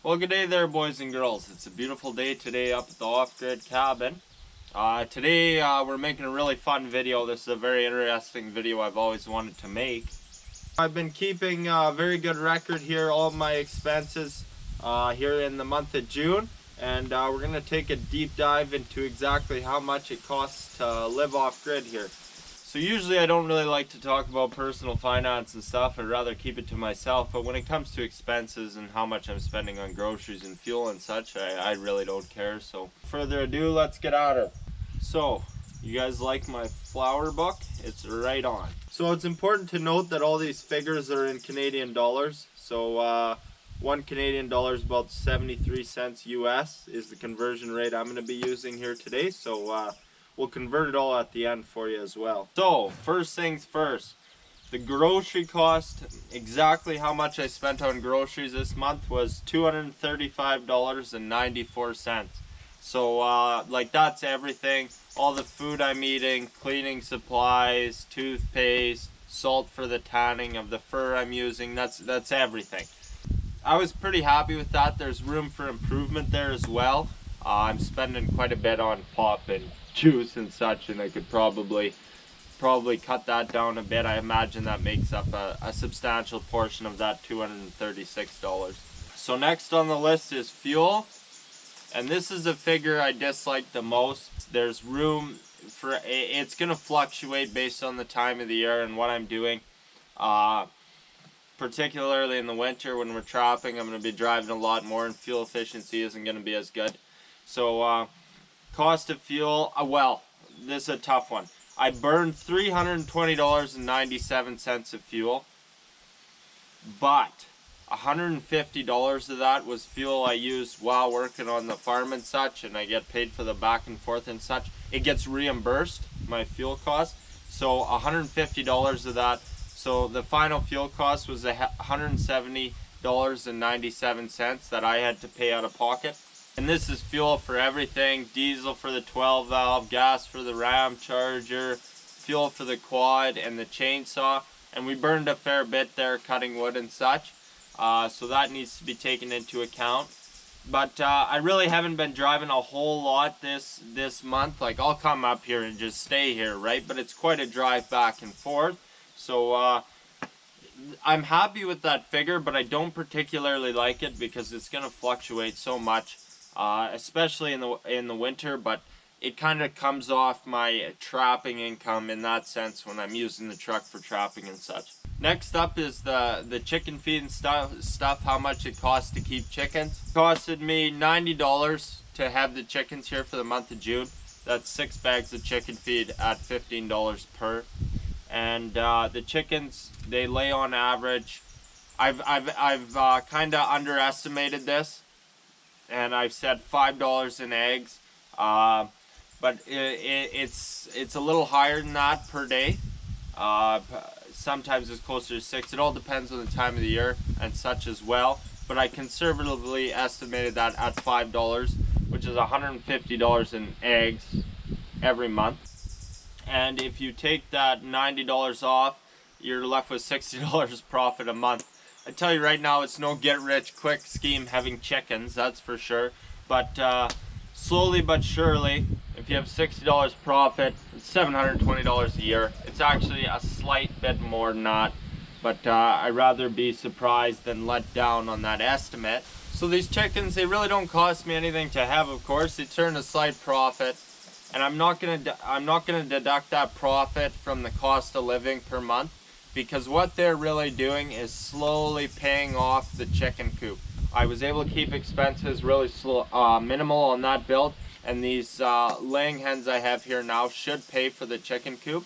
Well, good day there, boys and girls. It's a beautiful day today up at the off-grid cabin. Today we're making a really fun video. This is a very interesting video I've always wanted to make. I've been keeping a very good record here, all of my expenses here in the month of June. And we're going to take a deep dive into exactly how much it costs to live off-grid here. So usually I don't really like to talk about personal finance and stuff. I'd rather keep it to myself. But when it comes to expenses and how much I'm spending on groceries and fuel and such, I really don't care. So further ado, let's get at it. So you guys like my flower book? It's right on. So it's important to note that all these figures are in Canadian dollars. So one Canadian dollar is about 73 cents US is the conversion rate I'm going to be using here today. So we'll convert it all at the end for you as well. So first things first, the grocery cost, exactly how much I spent on groceries this month was $235.94. So like that's everything, all the food I'm eating, cleaning supplies, toothpaste, salt for the tanning of the fur I'm using, that's everything. I was pretty happy with that. There's room for improvement there as well. I'm spending quite a bit on pop and juice and such, and I could probably cut that down a bit. I imagine that makes up a substantial portion of that $236. So next on the list is fuel, and this is the figure I dislike the most. There's room for it's gonna fluctuate based on the time of the year and what I'm doing. Particularly in the winter when we're trapping, I'm going to be driving a lot more and fuel efficiency isn't going to be as good. So cost of fuel, well, this is a tough one. I burned $320.97 of fuel, but $150 of that was fuel I used while working on the farm and such, and I get paid for the back and forth and such. It gets reimbursed, my fuel cost, so $150 of that. So the final fuel cost was $170.97 that I had to pay out of pocket. And this is fuel for everything: diesel for the 12 valve, gas for the Ram Charger, fuel for the quad and the chainsaw. And we burned a fair bit there cutting wood and such. So that needs to be taken into account. But I really haven't been driving a whole lot this month. Like, I'll come up here and just stay here, right? But it's quite a drive back and forth. So I'm happy with that figure, but I don't particularly like it because it's going to fluctuate so much, especially in the winter. But it kind of comes off my trapping income in that sense when I'm using the truck for trapping and such. Next up is the chicken feed and stuff. How much it costs to keep chickens? It costed me $90 to have the chickens here for the month of June. That's 6 bags of chicken feed at $15 per. And the chickens, they lay on average. I've kind of underestimated this, and I've said $5 in eggs, but it's a little higher than that per day. Sometimes it's closer to 6. It all depends on the time of the year and such as well. But I conservatively estimated that at $5, which is $150 in eggs every month. And if you take that $90 off, you're left with $60 profit a month. I tell you right now, it's no get-rich-quick scheme having chickens, that's for sure. But slowly but surely, if you have $60 profit, it's $720 a year. It's actually a slight bit more than that, but I'd rather be surprised than let down on that estimate. So these chickens, they really don't cost me anything to have, of course. They turn a slight profit. And I'm not gonna deduct that profit from the cost of living per month, because what they're really doing is slowly paying off the chicken coop. I was able to keep expenses really minimal on that build, and these laying hens I have here now should pay for the chicken coop.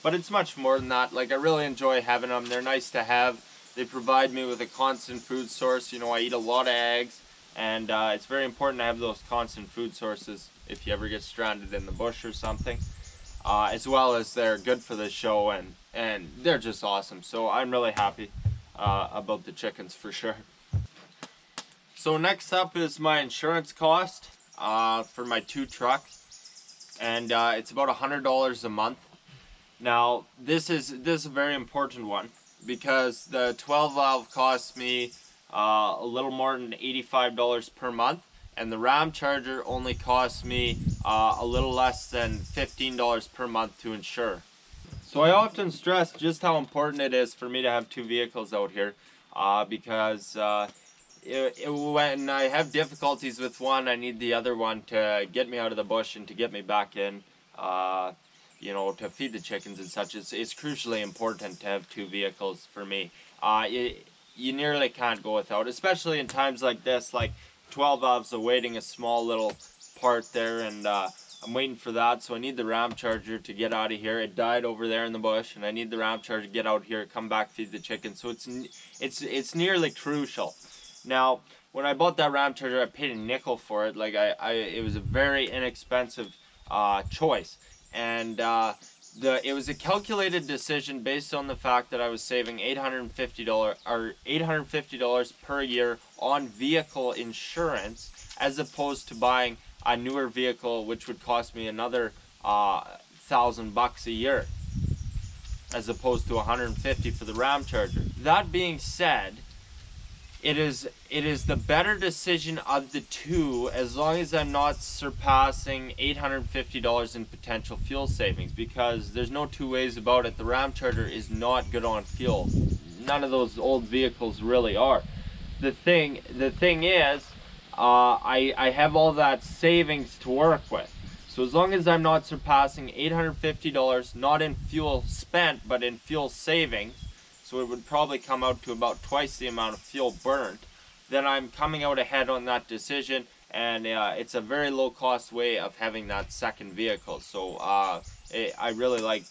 But it's much more than that. Like, I really enjoy having them. They're nice to have. They provide me with a constant food source. You know, I eat a lot of eggs, and it's very important to have those constant food sources if you ever get stranded in the bush or something, as well as they're good for the show, and they're just awesome. So I'm really happy about the chickens for sure. So next up is my insurance cost for my 2 trucks, and it's about $100 a month. Now this is a very important one, because the 12 valve costs me a little more than $85 per month, and the Ram charger only costs me a little less than $15 per month to insure. So I often stress just how important it is for me to have two vehicles out here, because when I have difficulties with one, I need the other one to get me out of the bush and to get me back in, you know, to feed the chickens and such. It's crucially important to have two vehicles for me. You nearly can't go without, especially in times like this, like 12 valves awaiting a small little part there, and I'm waiting for that, so I need the Ram charger to get out of here. It died over there in the bush, and I need the Ram charger to get out here, come back, feed the chickens. So it's nearly crucial. Now, when I bought that Ram charger, I paid a nickel for it. Like it was a very inexpensive choice, and it was a calculated decision based on the fact that I was saving $850 per year on vehicle insurance, as opposed to buying a newer vehicle, which would cost me another $1,000 a year, as opposed to $150 for the Ram charger. That being said, it is the better decision of the two, as long as I'm not surpassing $850 in potential fuel savings, because there's no two ways about it. The Ram charger is not good on fuel. None of those old vehicles really are. The thing is, I have all that savings to work with. So as long as I'm not surpassing $850, not in fuel spent, but in fuel savings, so it would probably come out to about twice the amount of fuel burnt, then I'm coming out ahead on that decision, and it's a very low cost way of having that second vehicle. So I really like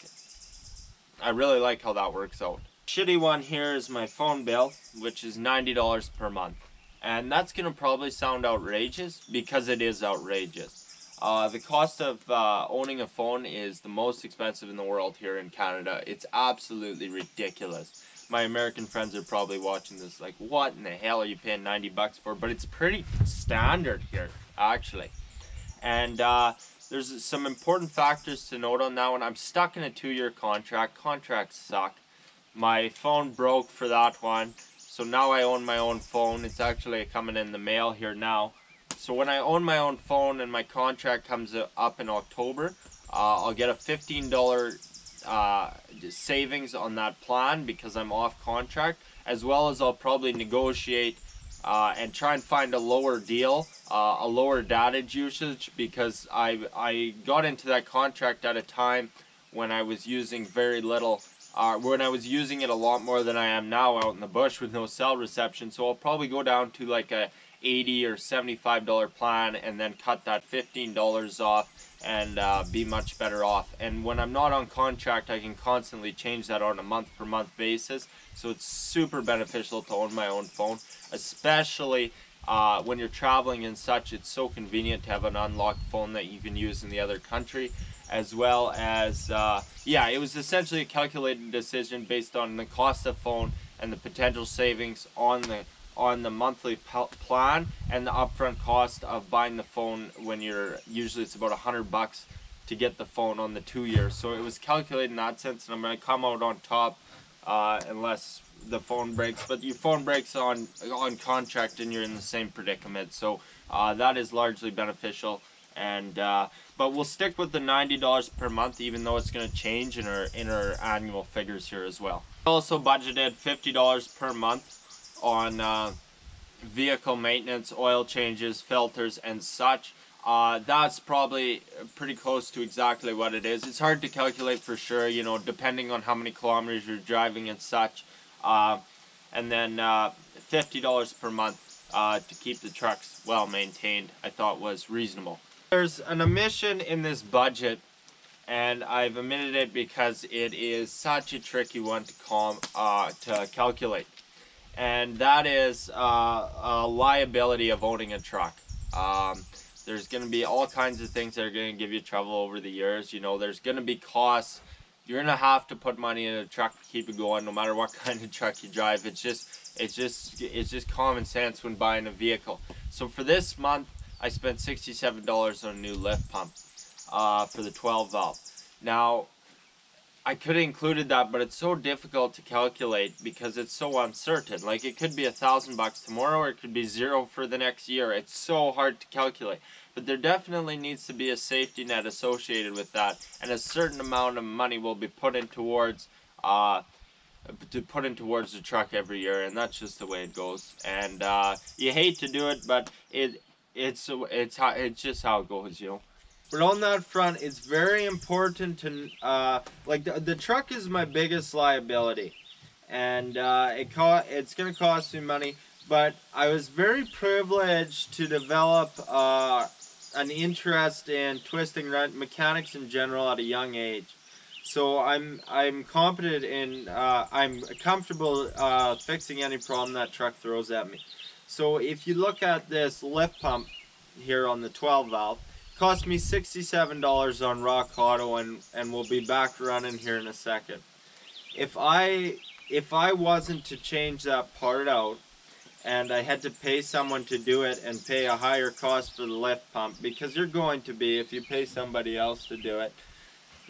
how that works out. Shitty one here is my phone bill, which is $90 per month. And that's going to probably sound outrageous, because it is outrageous. The cost of owning a phone is the most expensive in the world here in Canada. It's absolutely ridiculous. My American friends are probably watching this like, what in the hell are you paying $90 for? But it's pretty standard here, actually. And there's some important factors to note on that one. I'm stuck in a 2-year contract. Contracts suck. My phone broke for that one. So now I own my own phone. It's actually coming in the mail here now. So when I own my own phone and my contract comes up in October, I'll get a $15 savings on that plan because I'm off contract, as well as I'll probably negotiate and try and find a lower deal, a lower data usage, because I got into that contract at a time when I was using very little. When I was using it a lot more than I am now out in the bush with no cell reception. So I'll probably go down to like a $80 or $75 plan, and then cut that $15 off, and be much better off. And when I'm not on contract, I can constantly change that on a month-per-month basis. So it's super beneficial to own my own phone, especially when you're traveling and such. It's so convenient to have an unlocked phone that you can use in the other country. As well as, yeah, it was essentially a calculated decision based on the cost of phone and the potential savings on the monthly plan, and the upfront cost of buying the phone when you're, usually it's about $100 to get the phone on the 2 years. So it was calculated in that sense, and I'm going to come out on top unless the phone breaks. But your phone breaks on contract and you're in the same predicament. So that is largely beneficial. And but we'll stick with the $90 per month, even though it's going to change in our annual figures here as well. I also budgeted $50 per month on vehicle maintenance, oil changes, filters, and such. That's probably pretty close to exactly what it is. It's hard to calculate for sure, you know, depending on how many kilometers you're driving and such. And then $50 per month to keep the trucks well maintained, I thought was reasonable. There's an omission in this budget, and I've omitted it because it is such a tricky one to calculate, and that is a liability of owning a truck. There's going to be all kinds of things that are going to give you trouble over the years. You know, there's going to be costs. You're going to have to put money in a truck to keep it going, no matter what kind of truck you drive. It's just common sense when buying a vehicle. So for this month, I spent $67 on a new lift pump for the 12 valve. Now, I could have included that, but it's so difficult to calculate because it's so uncertain. Like, it could be $1,000 tomorrow, or it could be zero for the next year. It's so hard to calculate. But there definitely needs to be a safety net associated with that, and a certain amount of money will be put in towards the truck every year, and that's just the way it goes. And you hate to do it, but it's just how it goes, you know. But on that front, it's very important to, like, the truck is my biggest liability. And it's going to cost me money. But I was very privileged to develop an interest in twisting mechanics in general at a young age. So I'm competent in, I'm comfortable fixing any problem that truck throws at me. So if you look at this lift pump here on the 12 valve, cost me $67 on Rock Auto, and we'll be back running here in a second. If I wasn't to change that part out, and I had to pay someone to do it and pay a higher cost for the lift pump, because you're going to be if you pay somebody else to do it,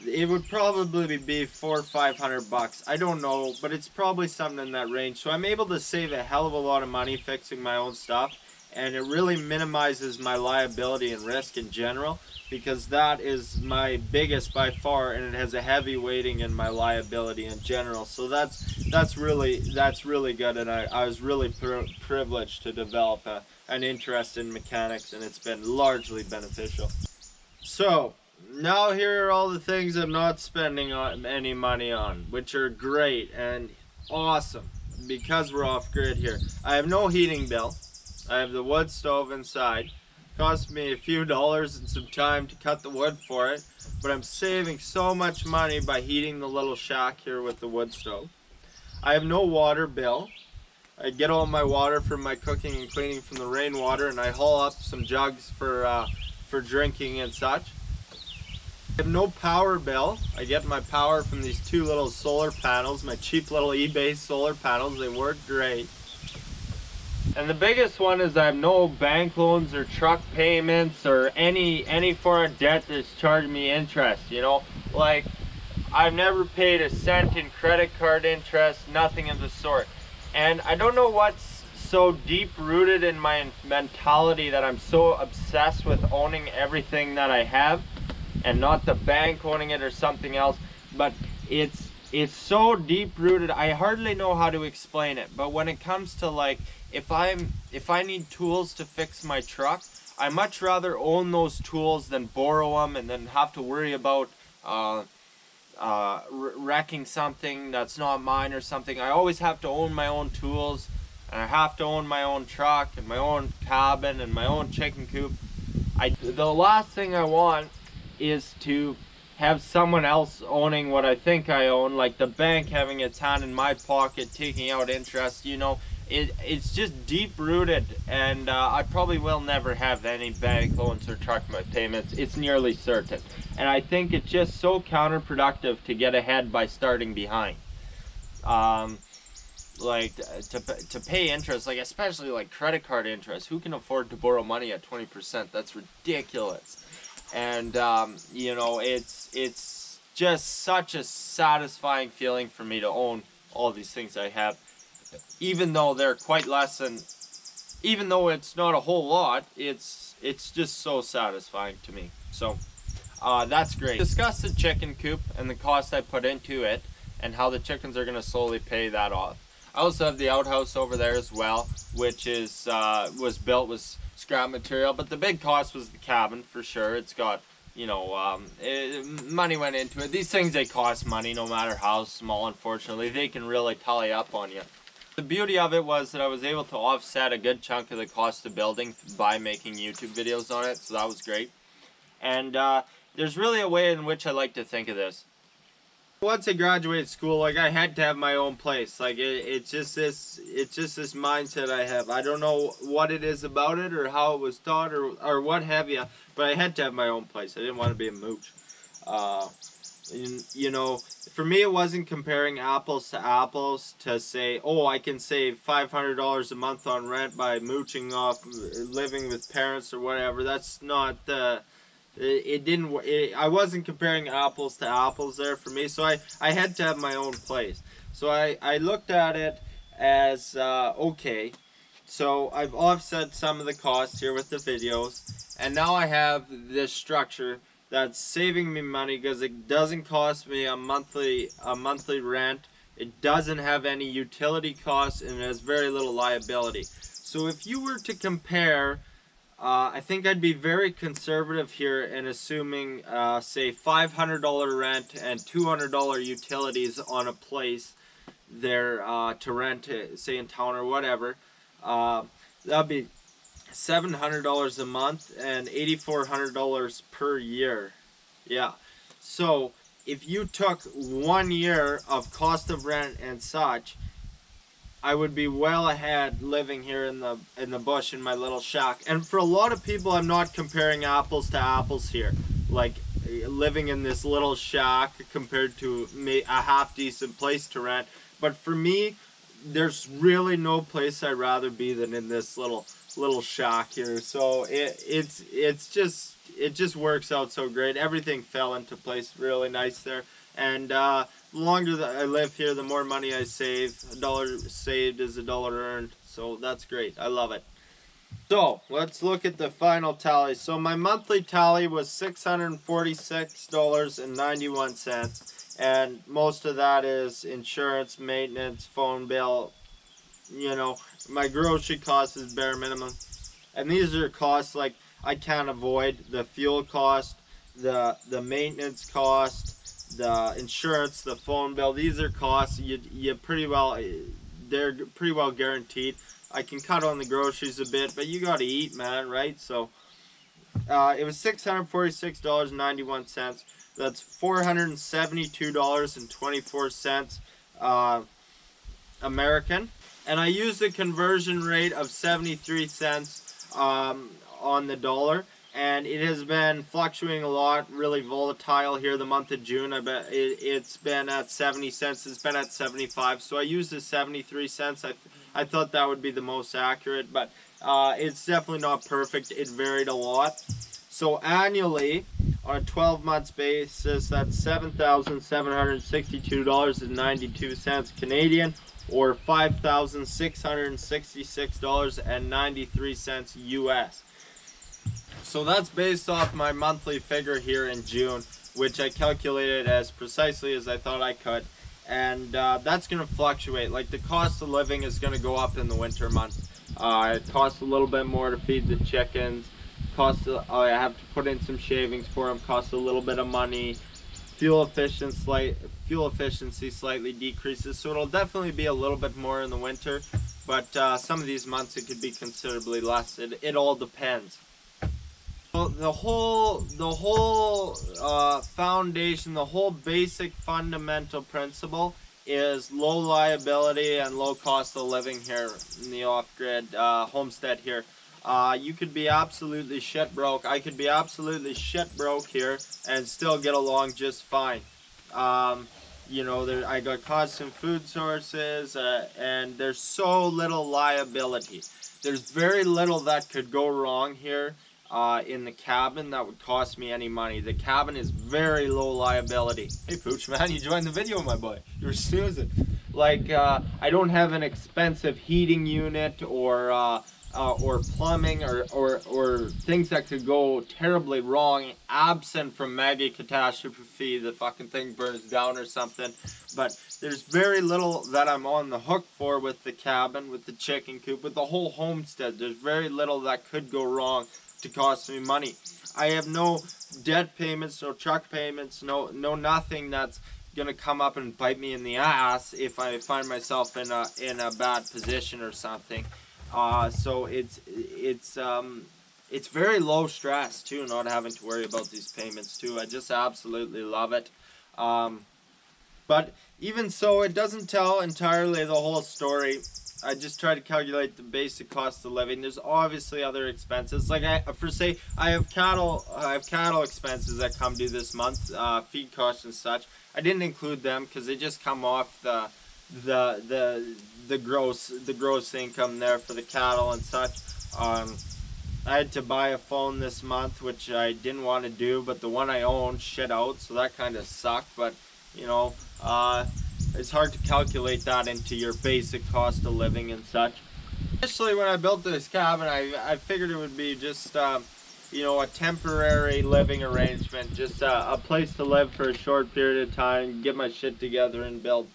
it would probably be $400 or $500. I don't know, but it's probably something in that range. So I'm able to save a hell of a lot of money fixing my own stuff. And it really minimizes my liability and risk in general, because that is my biggest by far, and it has a heavy weighting in my liability in general. So that's really good, and I was really privileged to develop an interest in mechanics, and it's been largely beneficial. So now here are all the things I'm not spending any money on, which are great and awesome because we're off grid here. I have no heating bill. I have the wood stove inside. Cost me a few dollars and some time to cut the wood for it, but I'm saving so much money by heating the little shack here with the wood stove. I have no water bill. I get all my water from my cooking and cleaning from the rainwater, and I haul up some jugs for drinking and such. I have no power bill. I get my power from these two little solar panels, my cheap little eBay solar panels. They work great. And the biggest one is I have no bank loans or truck payments or any form of debt that's charging me interest, you know? Like, I've never paid a cent in credit card interest, nothing of the sort. And I don't know what's so deep rooted in my mentality that I'm so obsessed with owning everything that I have and not the bank owning it or something else, but it's so deep rooted, I hardly know how to explain it. But when it comes to, like, if I need tools to fix my truck, I much rather own those tools than borrow them and then have to worry about wrecking something that's not mine or something. I always have to own my own tools, and I have to own my own truck and my own cabin and my own chicken coop. The last thing I want is to have someone else owning what I think I own, like the bank having its hand in my pocket taking out interest, you know. It's just deep rooted, and I probably will never have any bank loans or truck payments. It's nearly certain, and I think it's just so counterproductive to get ahead by starting behind. Like to pay interest, like especially like credit card interest. Who can afford to borrow money at 20%? That's ridiculous. And you know, it's just such a satisfying feeling for me to own all these things I have. Even though they're quite less than, even though it's not a whole lot, it's just so satisfying to me. So that's great. Discuss the chicken coop and the cost I put into it and how the chickens are going to slowly pay that off. I also have the outhouse over there as well, which is was built with scrap material, but the big cost was the cabin for sure. It's got, you know, money went into it. These things, they cost money no matter how small. Unfortunately, they can really tally up on you. The beauty of it was that I was able to offset a good chunk of the cost of building by making YouTube videos on it, so that was great. And there's really a way in which I like to think of this. Once I graduated school, like, I had to have my own place. Like, it's just this mindset I have. I don't know what it is about it or how it was taught or what have you, but I had to have my own place. I didn't want to be a mooch. You know, for me, it wasn't comparing apples to apples to say, oh, I can save $500 a month on rent by mooching off living with parents or whatever. That's not the It didn't. I wasn't comparing apples to apples there for me, so I had to have my own place. So I looked at it as okay. So I've offset some of the costs here with the videos, and now I have this structure that's saving me money because it doesn't cost me a monthly rent. It doesn't have any utility costs, and it has very little liability. So if you were to compare, I think I'd be very conservative here in assuming, say, $500 rent and $200 utilities on a place there to rent, say in town or whatever. That'd be $700 a month and $8,400 per year. Yeah. So if you took 1 year of cost of rent and such, I would be well ahead living here in the bush in my little shack. And for a lot of people, I'm not comparing apples to apples here. Like living in this little shack compared to a half decent place to rent. But for me, there's really no place I'd rather be than in this little shack here. So it just works out so great. Everything fell into place really nice there. And the longer that I live here, the more money I save. A dollar saved is a dollar earned. So that's great. I love it. So let's look at the final tally. So my monthly tally was $646.91. And most of that is insurance, maintenance, phone bill. You know, my grocery cost is bare minimum. And these are costs like I can't avoid. The fuel cost, the maintenance cost, the insurance, the phone bill. These are costs you pretty well, they're pretty well guaranteed. I can cut on the groceries a bit, but you gotta eat, man, right? So it was $646.91. That's $472.24 American. And I used a conversion rate of 73 cents on the dollar. And it has been fluctuating a lot, really volatile here the month of June. I bet it's been at 70 cents, it's been at 75. So I used the 73 cents. I thought that would be the most accurate, but it's definitely not perfect. It varied a lot. So annually, on a 12 months basis, that's $7,762.92 Canadian, or $5,666.93 US. So that's based off my monthly figure here in June, which I calculated as precisely as I thought I could. And that's going to fluctuate. Like the cost of living is going to go up in the winter months. It costs a little bit more to feed the chickens. I have to put in some shavings for them. Costs a little bit of money. Fuel efficiency slightly decreases. So it'll definitely be a little bit more in the winter. But some of these months it could be considerably less. It all depends. Well, the whole foundation, the whole basic fundamental principle is low liability and low cost of living here in the off-grid homestead here. You could be absolutely shit broke. I could be absolutely shit broke here and still get along just fine. You know, I got constant food sources and there's so little liability. There's very little that could go wrong here. In the cabin that would cost me any money. The cabin is very low liability. Hey Pooch, man, you joined the video, my boy. You're snoozing. Like, I don't have an expensive heating unit or plumbing or things that could go terribly wrong absent from mega catastrophe. The fucking thing burns down or something. But there's very little that I'm on the hook for with the cabin, with the chicken coop, with the whole homestead. There's very little that could go wrong to cost me money. I have no debt payments, no truck payments, no nothing that's gonna come up and bite me in the ass if I find myself in a bad position or something. So it's very low stress too, not having to worry about these payments too. I just absolutely love it. But even so, it doesn't tell entirely the whole story. I just try to calculate the basic cost of living. There's obviously other expenses. Like I have cattle expenses that come due this month, feed costs and such. I didn't include them because they just come off the gross income there for the cattle and such. I had to buy a phone this month, which I didn't want to do, but the one I owned shit out, so that kind of sucked. But you know, it's hard to calculate that into your basic cost of living and such. Initially, when I built this cabin, I figured it would be just you know, a temporary living arrangement, just a place to live for a short period of time, get my shit together and build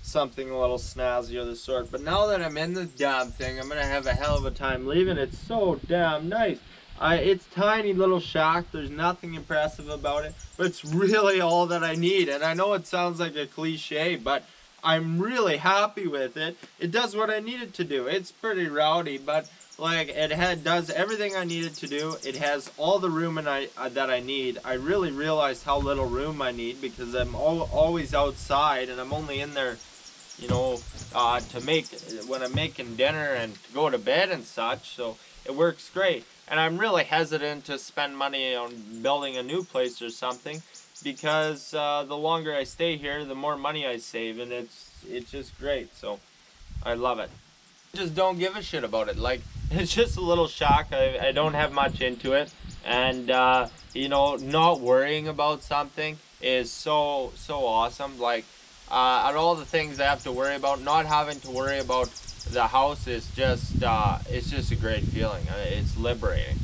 something a little snazzy of the sort. But now that I'm in the damn thing, I'm gonna have a hell of a time leaving. It's so damn nice. It's tiny little shack. There's nothing impressive about it, but it's really all that I need. And I know it sounds like a cliche, but I'm really happy with it. It does what I need it to do. It's pretty rowdy, but like it does everything I need it to do. It has all the room that I need. I really realized how little room I need because I'm always outside and I'm only in there, you know, to make when I'm making dinner and to go to bed and such. So it works great. And I'm really hesitant to spend money on building a new place or something because the longer I stay here, the more money I save, and it's just great. So I love it. Just don't give a shit about it. Like, it's just a little shack. I don't have much into it, and you know, not worrying about something is so awesome. Like out of all the things I have to worry about, not having to worry about the house is just it's just a great feeling. It's liberating.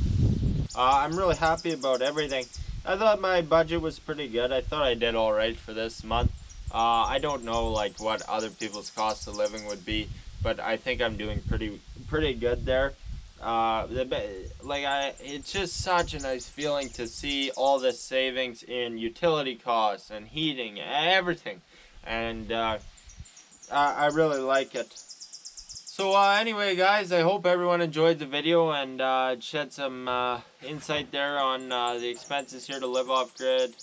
I'm really happy about everything. I thought my budget was pretty good. I thought I did all right for this month. I don't know like what other people's cost of living would be, but I think I'm doing pretty good there. It's just such a nice feeling to see all the savings in utility costs and heating, everything, and I really like it. So anyway, guys, I hope everyone enjoyed the video and shed some insight there on the expenses here to live off grid.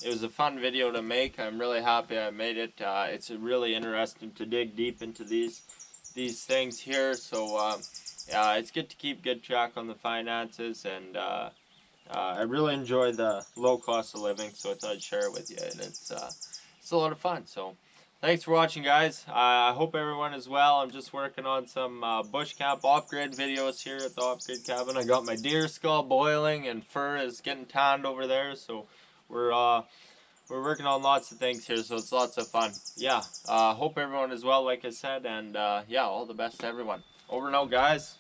It was a fun video to make. I'm really happy I made it. It's really interesting to dig deep into these things here. So it's good to keep good track on the finances, and I really enjoy the low cost of living. So I thought I'd share it with you, and it's a lot of fun. So thanks for watching, guys. I hope everyone is well. I'm just working on some bush camp off-grid videos here at the off-grid cabin. I got my deer skull boiling and fur is getting tanned over there. So we're working on lots of things here, so it's lots of fun. Yeah, hope everyone is well, like I said, and yeah, all the best to everyone. Over and out, guys.